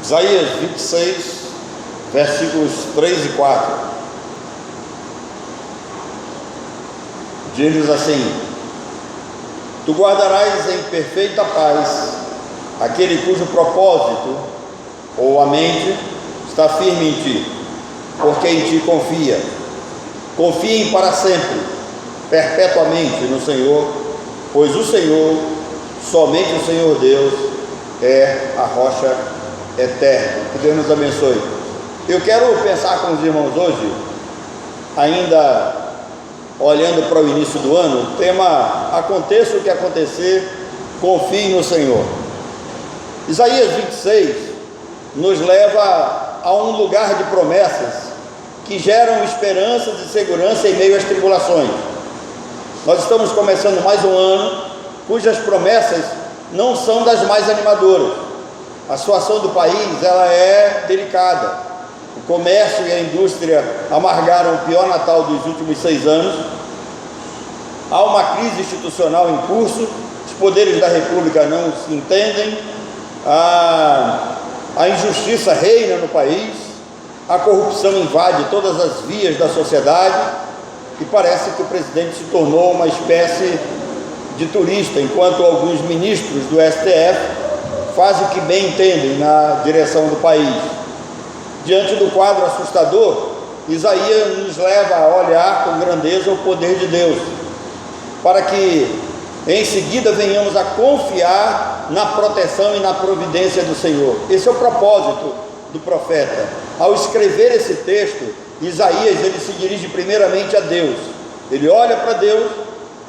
Isaías 26, versículos 3 e 4, diz assim: Tu guardarás em perfeita paz aquele cujo propósito ou a mente está firme em ti, porque em ti confia. Confiem para sempre, perpetuamente no Senhor, pois o Senhor, somente o Senhor Deus, é a rocha eterna. Que Deus nos abençoe. Eu quero pensar com os irmãos hoje, ainda olhando para o início do ano, o tema: aconteça o que acontecer, confie no Senhor. Isaías 26 nos leva a um lugar de promessas que geram esperanças e segurança em meio às tribulações. Nós estamos começando mais um ano cujas promessas não são das mais animadoras. A situação do país, ela é delicada. O comércio e a indústria amargaram o pior Natal dos últimos 6 anos. Há uma crise institucional em curso. Os poderes da República não se entendem. A injustiça reina no país. A corrupção invade todas as vias da sociedade. E parece que o presidente se tornou uma espécie de turista, enquanto alguns ministros do STF fazem o que bem entendem na direção do país. Diante do quadro assustador, Isaías nos leva a olhar com grandeza o poder de Deus, para que em seguida venhamos a confiar na proteção e na providência do Senhor. Esse é o propósito do profeta. Ao escrever esse texto, Isaías, ele se dirige primeiramente a Deus. Ele olha para Deus,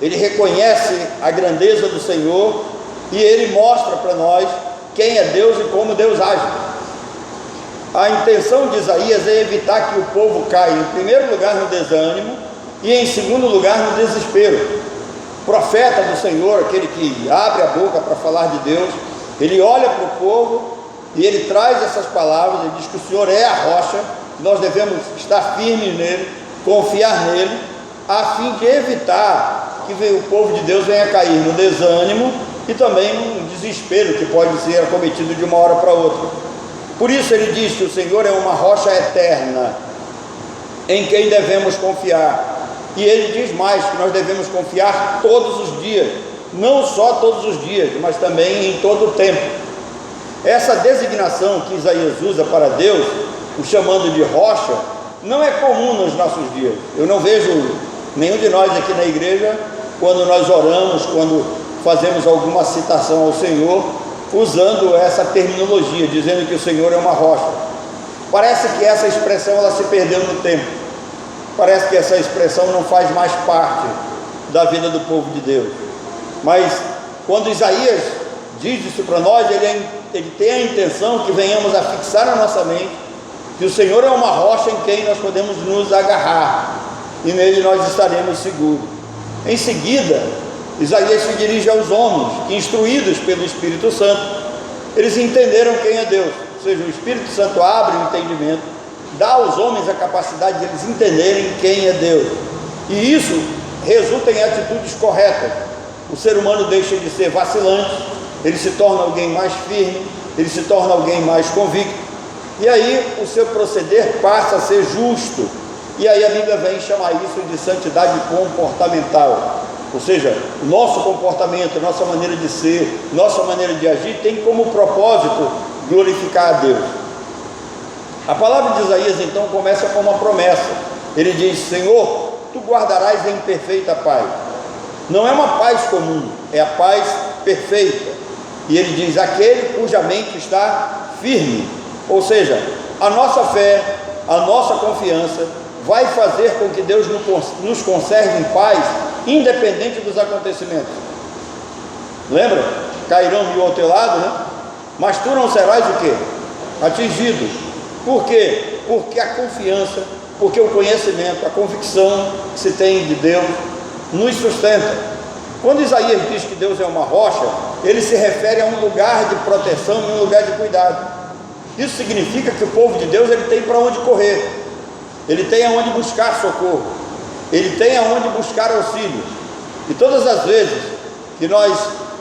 ele reconhece a grandeza do Senhor e ele mostra para nós quem é Deus e como Deus age. A intenção de Isaías é evitar que o povo caia, em primeiro lugar, no desânimo e, em segundo lugar, no desespero. O profeta do Senhor, aquele que abre a boca para falar de Deus, ele olha para o povo e ele traz essas palavras. Ele diz que o Senhor é a rocha, nós devemos estar firmes nele, confiar nele, a fim de evitar que o povo de Deus venha cair no desânimo e também no desespero que pode ser acometido de uma hora para outra. Por isso ele diz que o Senhor é uma rocha eterna em quem devemos confiar. E ele diz mais, que nós devemos confiar todos os dias, não só todos os dias, mas também em todo o tempo. Essa designação que Isaías usa para Deus, o chamando de rocha, não é comum nos nossos dias. Eu não vejo nenhum de nós aqui na igreja, quando nós oramos, quando fazemos alguma citação ao Senhor, usando essa terminologia, dizendo que o Senhor é uma rocha. Parece que essa expressão ela se perdeu no tempo. Parece que essa expressão não faz mais parte da vida do povo de Deus. Mas quando Isaías diz isso para nós, ele tem a intenção que venhamos a fixar na nossa mente que o Senhor é uma rocha em quem nós podemos nos agarrar e nele nós estaremos seguros. Em seguida, Isaías se dirige aos homens que, instruídos pelo Espírito Santo, eles entenderam quem é Deus. Ou seja, o Espírito Santo abre o entendimento, dá aos homens a capacidade de eles entenderem quem é Deus, e isso resulta em atitudes corretas. O ser humano deixa de ser vacilante, ele se torna alguém mais firme, ele se torna alguém mais convicto, e aí o seu proceder passa a ser justo. E aí a Bíblia vem chamar isso de santidade comportamental. Ou seja, o nosso comportamento, nossa maneira de ser, nossa maneira de agir tem como propósito glorificar a Deus. A palavra de Isaías então começa com uma promessa. Ele diz: Senhor, tu guardarás em perfeita paz. Não é uma paz comum, é a paz perfeita. E ele diz: aquele cuja mente está firme. Ou seja, a nossa fé, a nossa confiança vai fazer com que Deus nos conserve em paz, independente dos acontecimentos. Lembra? Cairão mil ao teu lado, né? Mas tu não serás o quê? Atingido. Por quê? Porque a confiança, porque o conhecimento, a convicção que se tem de Deus nos sustenta. Quando Isaías diz que Deus é uma rocha, ele se refere a um lugar de proteção e um lugar de cuidado. Isso significa que o povo de Deus ele tem para onde correr, ele tem aonde buscar socorro, ele tem aonde buscar auxílio. E todas as vezes que nós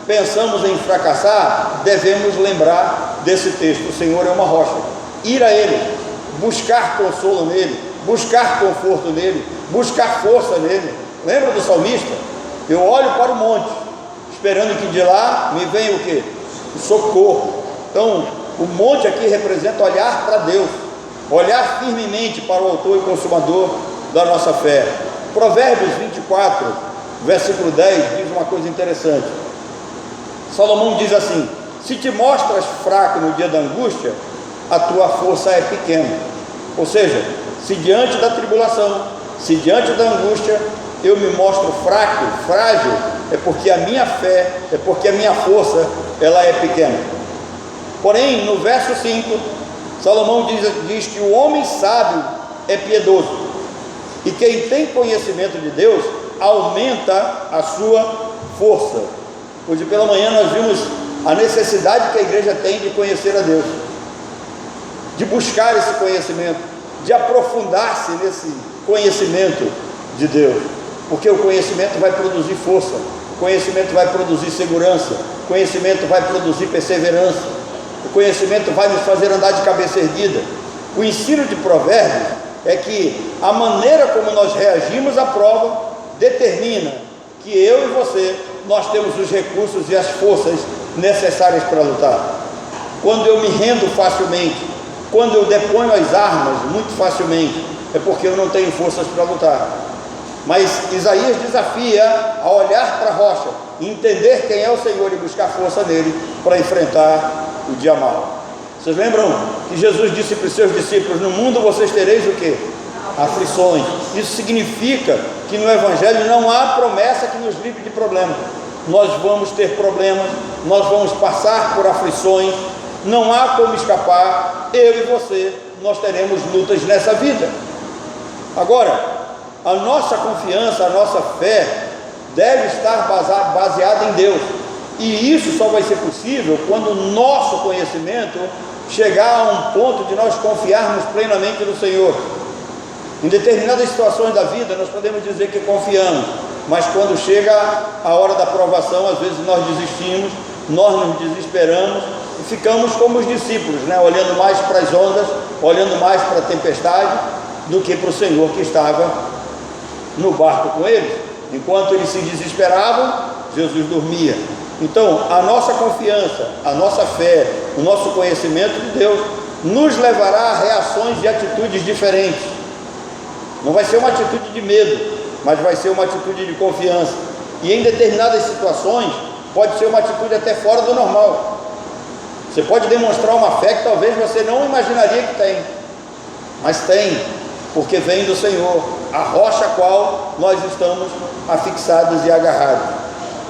pensamos em fracassar, devemos lembrar desse texto: o Senhor é uma rocha. Ir a Ele, buscar consolo nele, buscar conforto nele, buscar força nele. Lembra do salmista? Eu olho para o monte, esperando que de lá me venha o quê? O socorro. Então, o monte aqui representa olhar para Deus, olhar firmemente para o autor e consumador da nossa fé. Provérbios 24, versículo 10, diz uma coisa interessante. Salomão diz assim: se te mostras fraco no dia da angústia, a tua força é pequena. Ou seja, se diante da tribulação, se diante da angústia, eu me mostro fraco, frágil, é porque a minha fé, é porque a minha força, ela é pequena. Porém, no verso 5, Salomão diz que o homem sábio é piedoso, e quem tem conhecimento de Deus aumenta a sua força. Hoje pela manhã nós vimos a necessidade que a igreja tem de conhecer a Deus, de buscar esse conhecimento, de aprofundar-se nesse conhecimento de Deus, porque o conhecimento vai produzir força, o conhecimento vai produzir segurança, o conhecimento vai produzir perseverança, o conhecimento vai nos fazer andar de cabeça erguida. O ensino de Provérbios é que a maneira como nós reagimos à prova determina que eu e você, nós temos os recursos e as forças necessárias para lutar. Quando eu me rendo facilmente, quando eu deponho as armas muito facilmente, é porque eu não tenho forças para lutar. Mas Isaías desafia a olhar para a rocha, entender quem é o Senhor e buscar força nele para enfrentar o dia mau. Vocês lembram que Jesus disse para os seus discípulos: no mundo vocês tereis o quê? Aflições. Isso significa que no Evangelho não há promessa que nos livre de problemas. Nós vamos ter problemas, nós vamos passar por aflições, não há como escapar. Eu e você, nós teremos lutas nessa vida. Agora, a nossa confiança, a nossa fé deve estar baseada em Deus, e isso só vai ser possível quando o nosso conhecimento chegar a um ponto de nós confiarmos plenamente no Senhor. Em determinadas situações da vida nós podemos dizer que confiamos, mas quando chega a hora da provação, às vezes nós desistimos, nós nos desesperamos e ficamos como os discípulos, né? Olhando mais para as ondas, olhando mais para a tempestade do que para o Senhor que estava no barco com eles. Enquanto eles se desesperavam, Jesus dormia. Então, a nossa confiança, a nossa fé, o nosso conhecimento de Deus nos levará a reações e atitudes diferentes. Não vai ser uma atitude de medo, mas vai ser uma atitude de confiança. E em determinadas situações, pode ser uma atitude até fora do normal. Você pode demonstrar uma fé que talvez você não imaginaria que tem, mas tem, porque vem do Senhor, a rocha a qual nós estamos afixados e agarrados.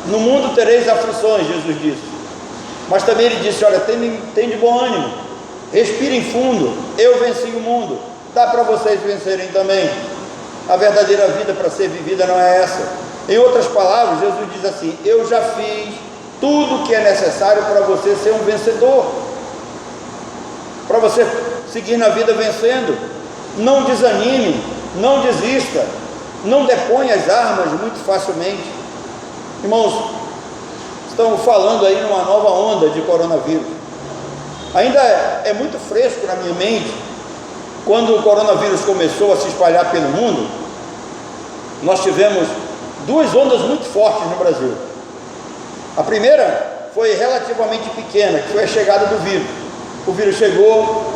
No mundo tereis aflições, Jesus disse, mas também ele disse: olha, tem de bom ânimo, respirem fundo, eu venci o mundo, dá para vocês vencerem também. A verdadeira vida para ser vivida não é essa. Em outras palavras, Jesus diz assim: eu já fiz tudo o que é necessário para você ser um vencedor, para você seguir na vida vencendo. Não desanime, não desista, não deponha as armas muito facilmente. Irmãos, estamos falando aí numa nova onda de coronavírus. Ainda é muito fresco na minha mente, quando o coronavírus começou a se espalhar pelo mundo, nós tivemos duas ondas muito fortes no Brasil. A primeira foi relativamente pequena, que foi a chegada do vírus. O vírus chegou,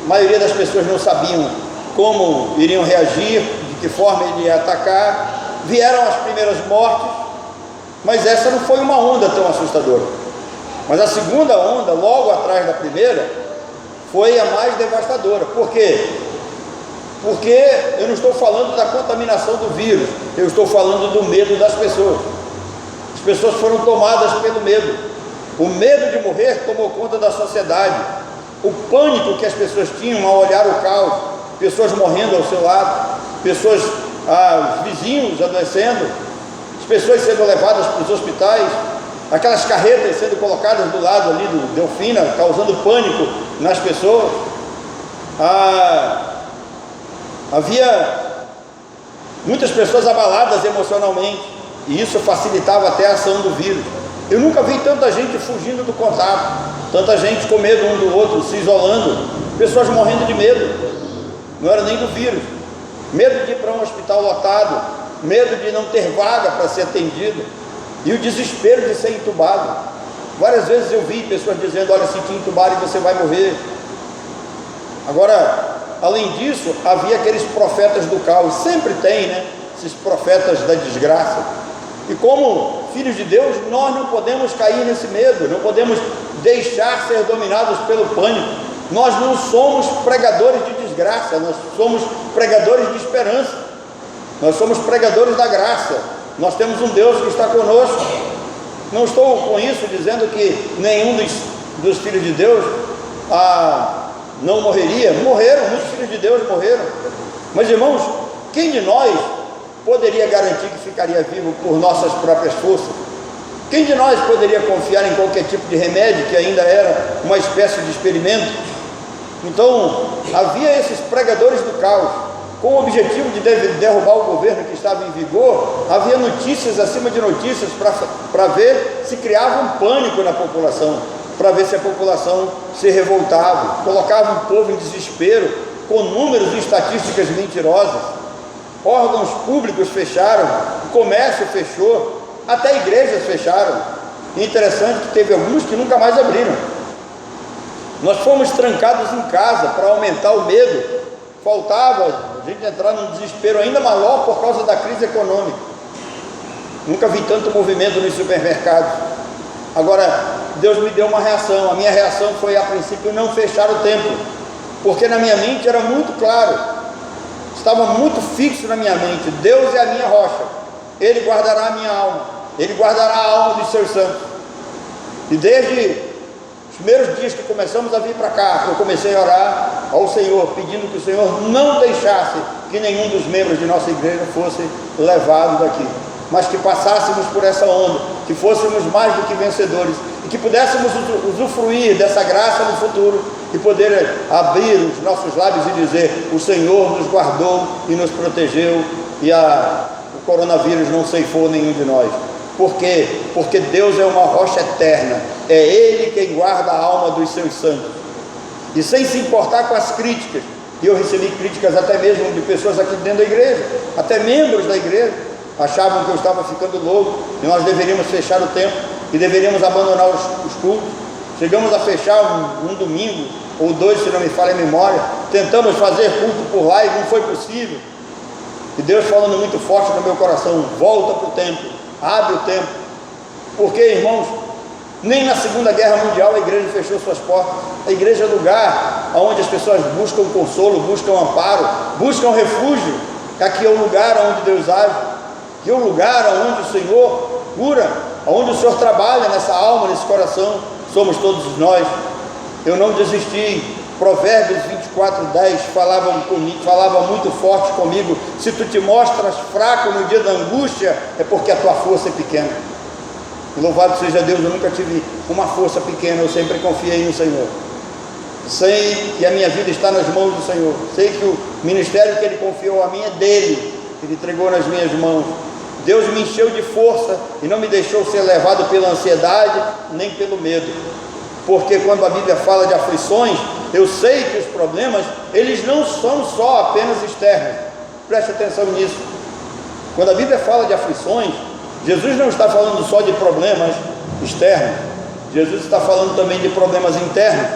a maioria das pessoas não sabiam como iriam reagir, de que forma ele ia atacar. Vieram as primeiras mortes, mas essa não foi uma onda tão assustadora. Mas a segunda onda, logo atrás da primeira, foi a mais devastadora. Por quê? Porque eu não estou falando da contaminação do vírus, eu estou falando do medo das pessoas. As pessoas foram tomadas pelo medo. O medo de morrer tomou conta da sociedade. O pânico que as pessoas tinham ao olhar o caos, pessoas morrendo ao seu lado, pessoas, os vizinhos adoecendo, as pessoas sendo levadas para os hospitais, aquelas carretas sendo colocadas do lado ali do Delfina, causando pânico nas pessoas. Havia muitas pessoas abaladas emocionalmente, e isso facilitava até a ação do vírus. Eu nunca vi tanta gente fugindo do contato, tanta gente com medo um do outro, se isolando, pessoas morrendo de medo, não era nem do vírus, medo de ir para um hospital lotado, medo de não ter vaga para ser atendido, e o desespero de ser entubado. Várias vezes eu vi pessoas dizendo: olha, se te entubarem você vai morrer. Agora, além disso, havia aqueles profetas do caos, sempre tem, né? Esses profetas da desgraça. E como filhos de Deus, nós não podemos cair nesse medo, não podemos deixar ser dominados pelo pânico. Nós não somos pregadores de desgraça, nós somos pregadores de esperança, nós somos pregadores da graça. Nós temos um Deus que está conosco. Não estou com isso dizendo que nenhum dos filhos de Deus não morreria. Morreram, muitos filhos de Deus morreram. Mas, irmãos, quem de nós poderia garantir que ficaria vivo por nossas próprias forças? Quem de nós poderia confiar em qualquer tipo de remédio, que ainda era uma espécie de experimento? Então, havia esses pregadores do caos, com o objetivo de derrubar o governo que estava em vigor. Havia notícias acima de notícias para ver se criava um pânico na população, para ver se a população se revoltava, colocava o povo em desespero, com números e estatísticas mentirosas. Órgãos públicos fecharam, o comércio fechou, até igrejas fecharam. Interessante que teve alguns que nunca mais abriram. Nós fomos trancados em casa para aumentar o medo. Faltava a gente entrar num desespero ainda maior por causa da crise econômica. Nunca vi tanto movimento nos supermercados. Agora, Deus me deu uma reação. A minha reação foi, a princípio, não fechar o templo, porque na minha mente era muito claro, estava muito fixo na minha mente: Deus é a minha rocha, Ele guardará a minha alma, Ele guardará a alma dos seus santos. E desde os primeiros dias que começamos a vir para cá, eu comecei a orar ao Senhor, pedindo que o Senhor não deixasse que nenhum dos membros de nossa igreja fosse levado daqui, mas que passássemos por essa onda, que fôssemos mais do que vencedores, e que pudéssemos usufruir dessa graça no futuro, e poder abrir os nossos lábios e dizer: o Senhor nos guardou e nos protegeu, e o coronavírus não ceifou nenhum de nós. Por quê? Porque Deus é uma rocha eterna, é Ele quem guarda a alma dos seus santos. E sem se importar com as críticas, e eu recebi críticas até mesmo de pessoas aqui dentro da igreja, até membros da igreja, achavam que eu estava ficando louco, e nós deveríamos fechar o templo, e deveríamos abandonar os cultos. Chegamos a fechar um domingo, ou dois, se não me falha a memória. Tentamos fazer culto por lá e não foi possível. E Deus falando muito forte no meu coração: volta para o templo, abre o templo. Porque, irmãos, nem na Segunda Guerra Mundial a igreja fechou suas portas. A igreja é lugar onde as pessoas buscam consolo, buscam amparo, buscam refúgio. Aqui é o lugar onde Deus age, aqui é o lugar onde o Senhor cura, onde o Senhor trabalha nessa alma, nesse coração. Somos todos nós. Eu não desisti. Provérbios 24:10 falava muito forte comigo: se tu te mostras fraco no dia da angústia, é porque a tua força é pequena. Louvado seja Deus, eu nunca tive uma força pequena, eu sempre confiei no Senhor. Sei que a minha vida está nas mãos do Senhor, sei que o ministério que Ele confiou a mim é dEle, Ele entregou nas minhas mãos. Deus me encheu de força e não me deixou ser levado pela ansiedade, nem pelo medo. Porque quando a Bíblia fala de aflições, eu sei que os problemas, eles não são só apenas externos. Preste atenção nisso. Quando a Bíblia fala de aflições, Jesus não está falando só de problemas externos, Jesus está falando também de problemas internos.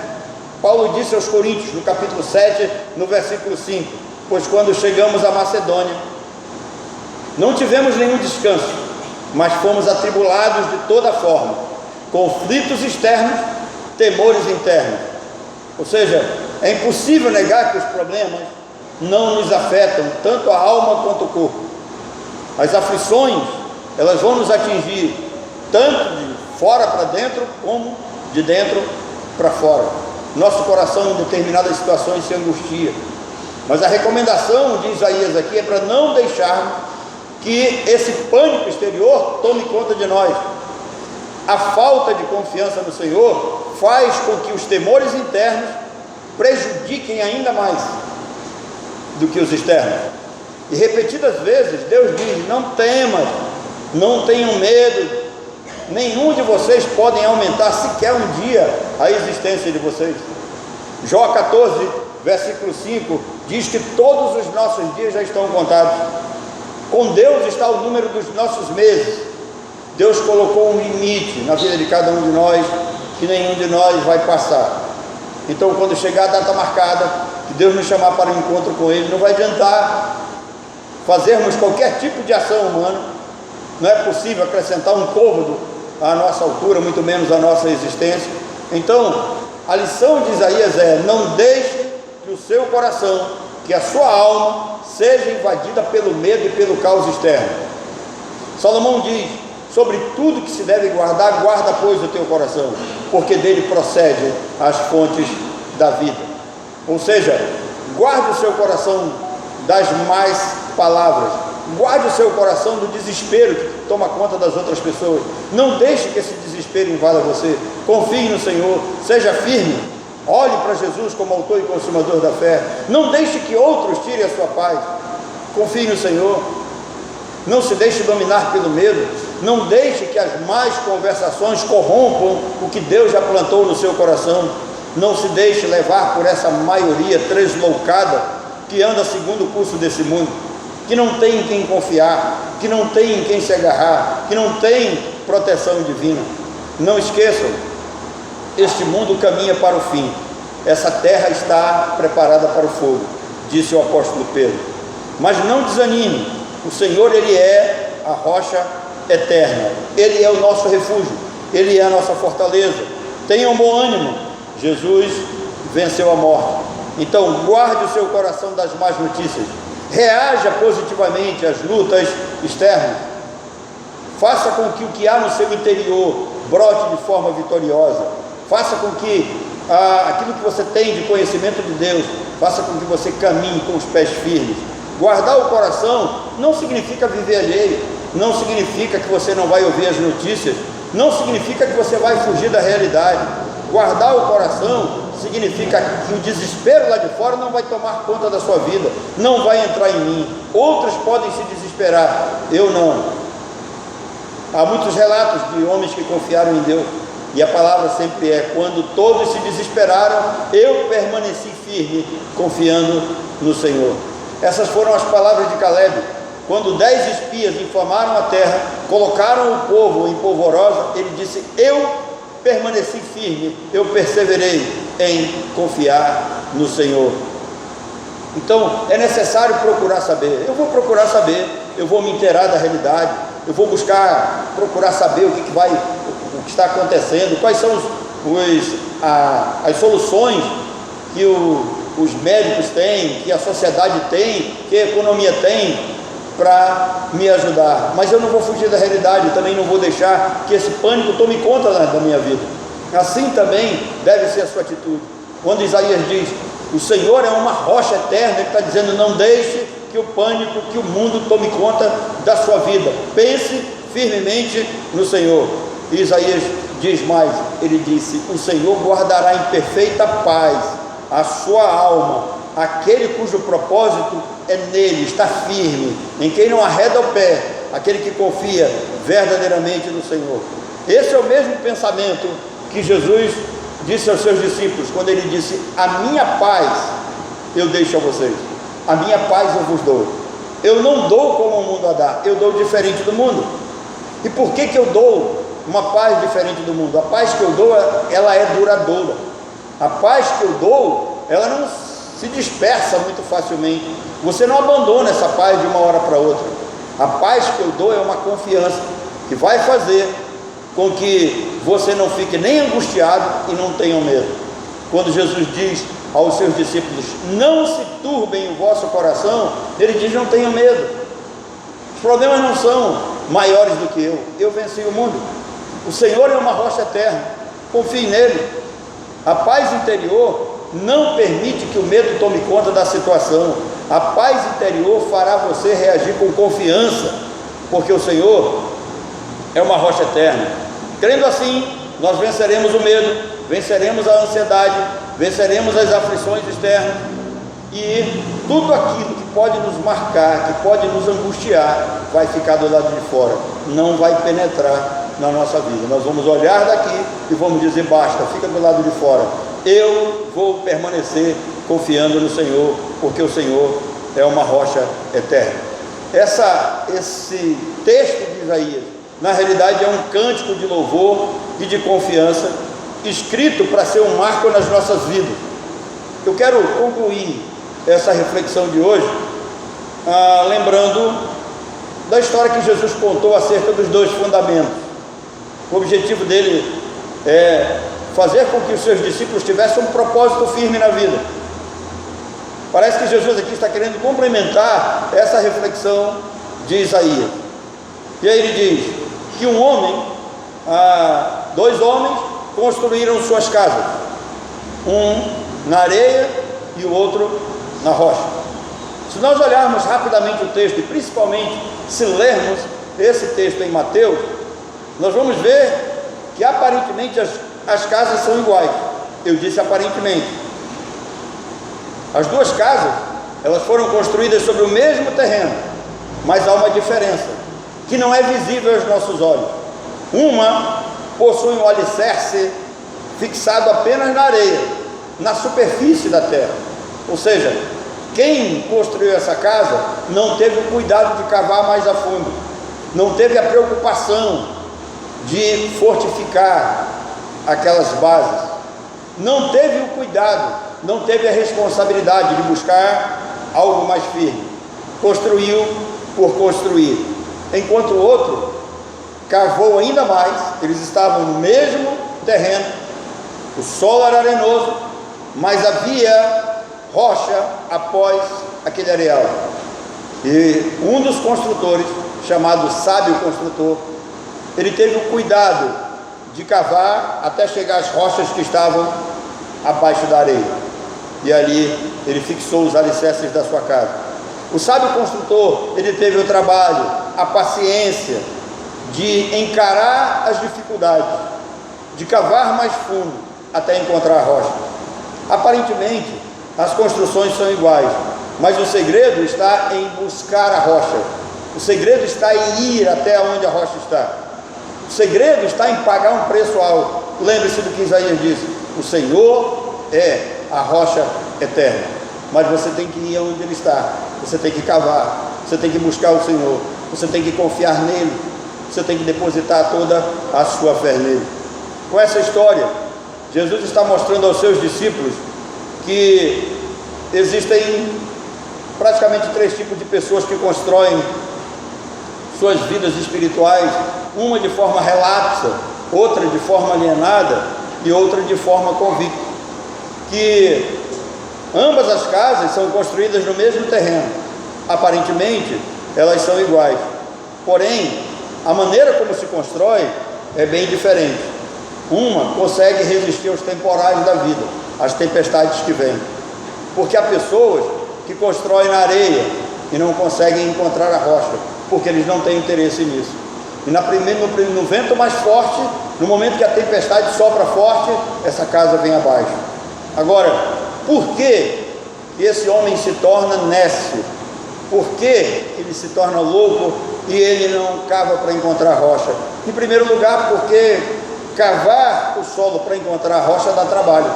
Paulo disse aos Coríntios, no capítulo 7, no versículo 5: pois quando chegamos à Macedônia, não tivemos nenhum descanso, mas fomos atribulados de toda forma, conflitos externos, temores internos. Ou seja, é impossível negar que os problemas não nos afetam, tanto a alma quanto o corpo. As aflições, elas vão nos atingir tanto de fora para dentro, como de dentro para fora. Nosso coração em determinadas situações se angustia, mas a recomendação de Isaías aqui é para não deixarmos que esse pânico exterior tome conta de nós. A falta de confiança no Senhor faz com que os temores internos prejudiquem ainda mais do que os externos. E repetidas vezes Deus diz: não temas, não tenham medo, nenhum de vocês podem aumentar sequer um dia a existência de vocês. Jó 14, versículo 5, diz que todos os nossos dias já estão contados. Com Deus está o número dos nossos meses. Deus colocou um limite na vida de cada um de nós, que nenhum de nós vai passar. Então, quando chegar a data marcada, que Deus nos chamar para o encontro com Ele, não vai adiantar fazermos qualquer tipo de ação humana. Não é possível acrescentar um côvado à nossa altura, muito menos à nossa existência. Então, a lição de Isaías é: não deixe que o seu coração, que a sua alma seja invadida pelo medo e pelo caos externo. Salomão diz: sobre tudo que se deve guardar, guarda pois o teu coração, porque dele procede as fontes da vida. Ou seja, guarde o seu coração das más palavras, guarde o seu coração do desespero que toma conta das outras pessoas. Não deixe que esse desespero invada você. Confie no Senhor, seja firme, olhe para Jesus como autor e consumador da fé. Não deixe que outros tirem a sua paz. Confie no Senhor, não se deixe dominar pelo medo. Não deixe que as más conversações corrompam o que Deus já plantou no seu coração. Não se deixe levar por essa maioria tresloucada que anda segundo o curso desse mundo, que não tem em quem confiar, que não tem em quem se agarrar, que não tem proteção divina. Não esqueçam, este mundo caminha para o fim, essa terra está preparada para o fogo, disse o apóstolo Pedro. Mas não desanime, o Senhor, Ele é a rocha eterna, Ele é o nosso refúgio, Ele é a nossa fortaleza. Tenham bom ânimo, Jesus venceu a morte. Então guarde o seu coração das más notícias, reaja positivamente às lutas externas, faça com que o que há no seu interior brote de forma vitoriosa, faça com que aquilo que você tem de conhecimento de Deus, faça com que você caminhe com os pés firmes. Guardar o coração não significa viver alheio, não significa que você não vai ouvir as notícias, não significa que você vai fugir da realidade. Guardar o coração significa que o desespero lá de fora não vai tomar conta da sua vida, não vai entrar em mim. Outros podem se desesperar, eu não. Há muitos relatos de homens que confiaram em Deus, e a palavra sempre é: quando todos se desesperaram, eu permaneci firme, confiando no Senhor. Essas foram as palavras de Caleb, quando 10 espias infamaram a terra, colocaram o povo em polvorosa. Ele disse: eu permaneci firme, eu perseverei em confiar no Senhor. Então é necessário procurar saber. Eu vou procurar saber, eu vou me inteirar da realidade, eu vou procurar saber o que está acontecendo, quais são as soluções que os médicos têm, que a sociedade tem, que a economia tem, para me ajudar. Mas eu não vou fugir da realidade, eu também não vou deixar que esse pânico tome conta da minha vida. Assim também deve ser a sua atitude. Quando Isaías diz: o Senhor é uma rocha eterna, ele está dizendo: não deixe que o pânico, que o mundo tome conta da sua vida. Pense firmemente no Senhor. E Isaías diz mais, ele disse: o Senhor guardará em perfeita paz a sua alma, aquele cujo propósito é nele, está firme, em quem não arreda o pé, aquele que confia verdadeiramente no Senhor. Esse é o mesmo pensamento que Jesus disse aos seus discípulos, quando ele disse: a minha paz eu deixo a vocês, a minha paz eu vos dou. Eu não dou como o mundo a dá, eu dou diferente do mundo. E por que eu dou uma paz diferente do mundo? A paz que eu dou, ela é duradoura. A paz que eu dou, ela não se dispersa muito facilmente. Você não abandona essa paz de uma hora para outra. A paz que eu dou é uma confiança que vai fazer com que você não fique nem angustiado e não tenha medo. Quando Jesus diz aos seus discípulos: não se turbem o vosso coração, ele diz: não tenham medo. Os problemas não são maiores do que eu venci o mundo. O Senhor é uma rocha eterna, confie nele. A paz interior não permite que o medo tome conta da situação. A paz interior fará você reagir com confiança, porque o Senhor é uma rocha eterna. Crendo assim, nós venceremos o medo, venceremos a ansiedade, venceremos as aflições externas, e tudo aquilo que pode nos marcar, que pode nos angustiar, vai ficar do lado de fora, não vai penetrar na nossa vida. Nós vamos olhar daqui e vamos dizer: basta, fica do lado de fora, eu vou permanecer confiando no Senhor, porque o Senhor é uma rocha eterna. Esse texto de Isaías, na realidade, é um cântico de louvor e de confiança, escrito para ser um marco nas nossas vidas. Eu quero concluir essa reflexão de hoje lembrando da história que Jesus contou acerca dos 2 fundamentos. O objetivo dele é fazer com que os seus discípulos tivessem um propósito firme na vida. Parece que Jesus aqui está querendo complementar essa reflexão de Isaías. E aí ele diz que 2 homens construíram suas casas, um na areia e o outro na rocha. Se nós olharmos rapidamente o texto, e principalmente se lermos esse texto em Mateus, nós vamos ver que aparentemente as casas são iguais. Eu disse aparentemente. As 2 casas, elas foram construídas sobre o mesmo terreno, mas há uma diferença, que não é visível aos nossos olhos. Uma possui um alicerce fixado apenas na areia, na superfície da terra. Ou seja, quem construiu essa casa não teve o cuidado de cavar mais a fundo, não teve a preocupação de fortificar aquelas bases, não teve o cuidado, não teve a responsabilidade de buscar algo mais firme, construiu por construir, enquanto o outro cavou ainda mais. Eles estavam no mesmo terreno, o solo era arenoso, mas havia rocha após aquele areal, e um dos construtores, chamado sábio construtor, ele teve o cuidado de cavar até chegar às rochas que estavam abaixo da areia, e ali ele fixou os alicerces da sua casa. O sábio construtor, ele teve o trabalho, a paciência de encarar as dificuldades, de cavar mais fundo até encontrar a rocha. Aparentemente as construções são iguais, mas o segredo está em buscar a rocha, o segredo está em ir até onde a rocha está, o segredo está em pagar um preço alto. Lembre-se do que Isaías disse: o Senhor é a rocha eterna, mas você tem que ir onde Ele está, você tem que cavar, você tem que buscar o Senhor, você tem que confiar nele, você tem que depositar toda a sua fé nele. Com essa história, Jesus está mostrando aos seus discípulos que existem praticamente 3 tipos de pessoas que constroem suas vidas espirituais, uma de forma relapsa, outra de forma alienada e outra de forma convicta, que ambas as casas são construídas no mesmo terreno, aparentemente elas são iguais, porém a maneira como se constrói é bem diferente. Uma consegue resistir aos temporais da vida, às tempestades que vêm, porque há pessoas que constroem na areia e não conseguem encontrar a rocha, porque eles não têm interesse nisso. E no vento mais forte, no momento que a tempestade sopra forte, essa casa vem abaixo. Agora, por que esse homem se torna nécio? Por que ele se torna louco e ele não cava para encontrar a rocha? Em primeiro lugar, porque cavar o solo para encontrar a rocha dá trabalho.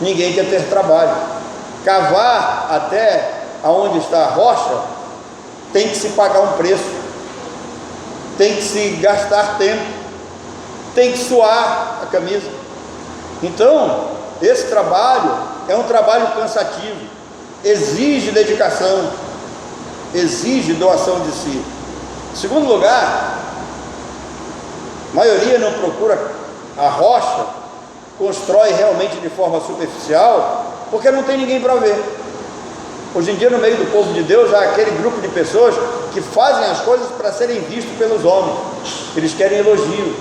Ninguém quer ter trabalho. Cavar até aonde está a rocha tem que se pagar um preço, tem que se gastar tempo, tem que suar a camisa. Então esse trabalho é um trabalho cansativo, exige dedicação, exige doação de si. Em segundo lugar, a maioria não procura a rocha, constrói realmente de forma superficial, porque não tem ninguém para ver. Hoje em dia, no meio do povo de Deus, há aquele grupo de pessoas que fazem as coisas para serem vistos pelos homens. Eles querem elogio,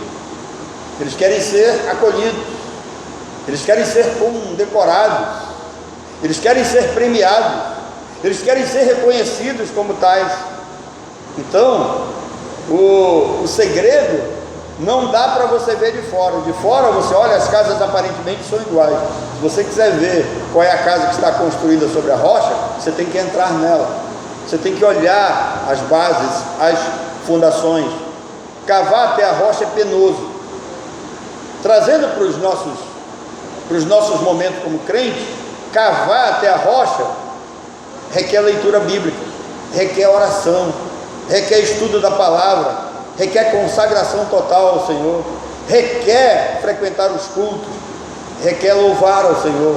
eles querem ser acolhidos, eles querem ser condecorados, eles querem ser premiados, eles querem ser reconhecidos como tais. Então, o segredo não dá para você ver de fora. De fora você olha, as casas aparentemente são iguais. Se você quiser ver qual é a casa que está construída sobre a rocha, você tem que entrar nela, você tem que olhar as bases, as fundações. cavar até a rocha é penoso. Trazendo para os nossos momentos como crente, cavar até a rocha requer leitura bíblica, requer oração, requer estudo da palavra, requer consagração total ao Senhor, requer frequentar os cultos, requer louvar ao Senhor,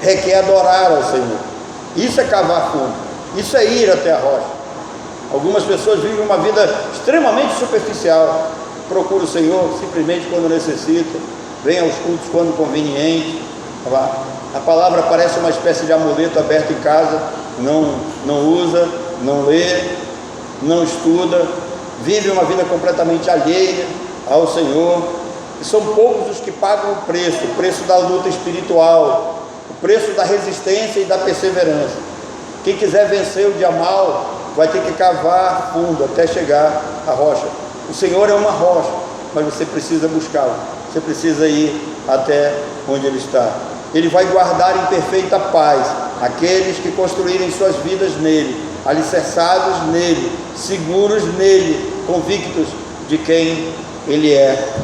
requer adorar ao Senhor. Isso é cavar fundo, isso é ir até a rocha. Algumas pessoas vivem uma vida extremamente superficial, procura o Senhor simplesmente quando necessita, vem aos cultos quando conveniente. A palavra parece uma espécie de amuleto aberto em casa, não usa, não lê, não estuda, vive uma vida completamente alheia ao Senhor. E são poucos os que pagam o preço da luta espiritual, o preço da resistência e da perseverança. Quem quiser vencer o dia mal vai ter que cavar fundo até chegar à rocha. O Senhor é uma rocha, mas você precisa buscá-lo, você precisa ir até onde Ele está. Ele vai guardar em perfeita paz aqueles que construírem suas vidas nele, alicerçados nele, seguros nele, convictos de quem Ele é.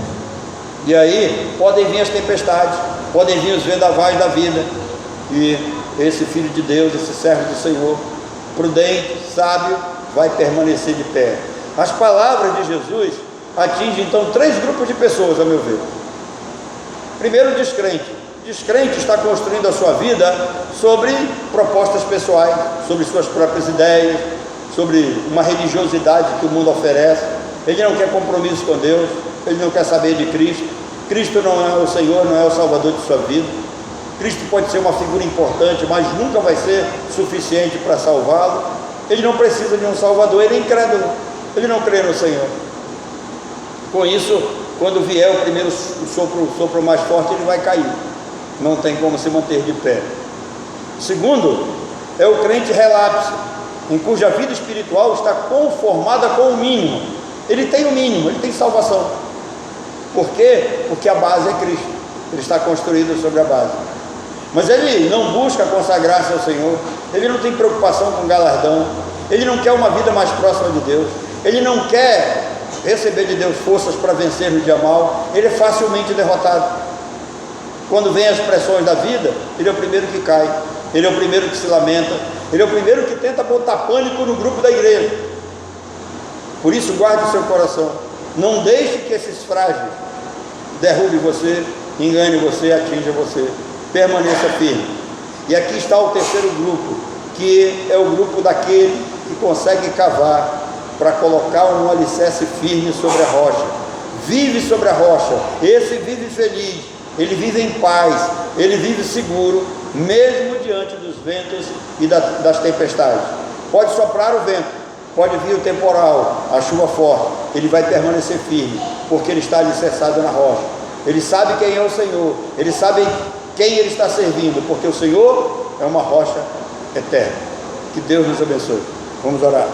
E aí podem vir as tempestades, podem vir os vendavais da vida, e esse filho de Deus, esse servo do Senhor, prudente, sábio, vai permanecer de pé. As palavras de Jesus atingem então 3 grupos de pessoas, a meu ver. Primeiro, o descrente. O descrente está construindo a sua vida sobre propostas pessoais, sobre suas próprias ideias, sobre uma religiosidade que o mundo oferece. Ele não quer compromisso com Deus, ele não quer saber de Cristo. Cristo não é o Senhor, não é o Salvador de sua vida. Cristo pode ser uma figura importante, mas nunca vai ser suficiente para salvá-lo. Ele não precisa de um Salvador, ele é incrédulo, ele não crê no Senhor. Com isso, quando vier o primeiro sopro mais forte, ele vai cair, não tem como se manter de pé. Segundo, é o crente relapse, em cuja vida espiritual está conformada com o mínimo. Ele tem o mínimo, ele tem salvação. Por quê? Porque a base é Cristo, ele está construído sobre a base. Mas ele não busca consagrar-se ao Senhor, ele não tem preocupação com galardão, ele não quer uma vida mais próxima de Deus, ele não quer receber de Deus forças para vencer no dia mal, ele é facilmente derrotado. Quando vem as pressões da vida, ele é o primeiro que cai, ele é o primeiro que se lamenta, ele é o primeiro que tenta botar pânico no grupo da igreja. Por isso, guarde o seu coração, não deixe que esses frágeis derrubem você, engane você, atinja você. Permaneça firme. E aqui está o terceiro grupo, que é o grupo daquele que consegue cavar para colocar um alicerce firme sobre a rocha. Vive sobre a rocha, esse vive feliz, ele vive em paz, ele vive seguro, mesmo diante dos ventos e das tempestades. Pode soprar o vento, pode vir o temporal, a chuva forte, ele vai permanecer firme, porque ele está alicerçado na rocha. Ele sabe quem é o Senhor, ele sabe quem ele está servindo, porque o Senhor é uma rocha eterna. Que Deus nos abençoe. Vamos orar.